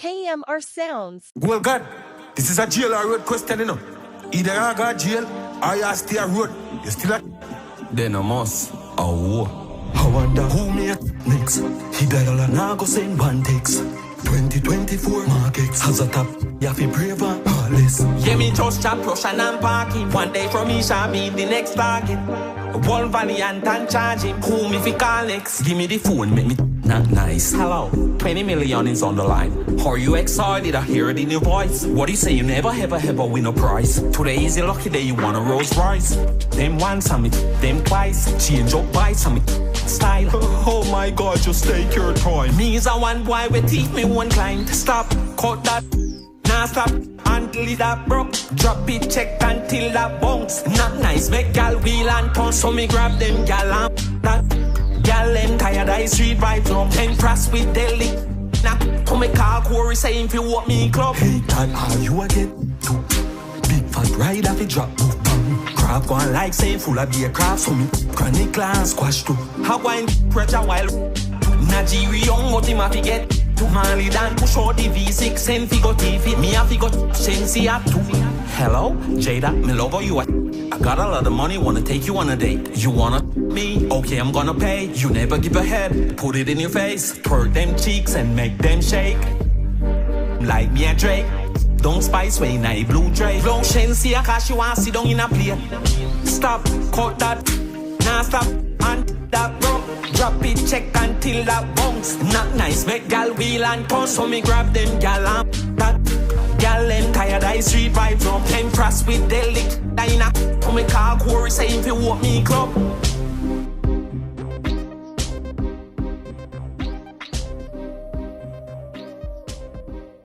KMRSounds. Well, God, this is a jail or road question, you know. Either I got jail or you stay a road. You still a then a must. Oh, I wonder who me next. He dial and I go send one text. 2024 markets has a top. You have to brave and heartless. Yeah, me just chat Russian and parking. One day from me shall be the next target. Wall Valiant and charging. Who me fi call next? Give me the phone, make me not nice. Hello, 20 million is on the line. Are you excited? I hear it in your voice. What do you say? You never ever win a prize. Today is your lucky day, you want a Rolls Royce. Them once on me, them twice. Change up bites on me. Style. Oh my God, just take your time. Me is a one boy with teeth me one client. Stop, cut that, nah stop until it that broke. Drop it, check until that bounce. Not nice, make gal wheel and turn. So me grab them gal and that. Gal them tired I street vibes up. Impressed with Delhi. Nah, to me call Corey saying fi walk me club. Hey, Tad, are you again? Big fat ride off a drop, move bang. Crab one like saying full of beer craft. So me chronic glass squash too. How wine pressure while Najiri young but him a fi get to Mali dan push out the V6 and fi go TV. Me a fi go Shensi up too. Hello, Jada, me lover you I got a lot of money, wanna take you on a date. You wanna me? Okay, I'm gonna pay. You never give a head, put it in your face. Twerk them cheeks and make them shake. Like me and Drake. Don't spice way now blue Drake. Long Shensi cause she want sit down in a plate. Stop, cut that, nah stop, and that broke. Drop it, check until that bounce. Not nice, make gal wheel and turn. So me grab them gal and that. Gal them tired I street vibes up. Impressed with Delhi. Dina, to me call Corey saying fi walk me club.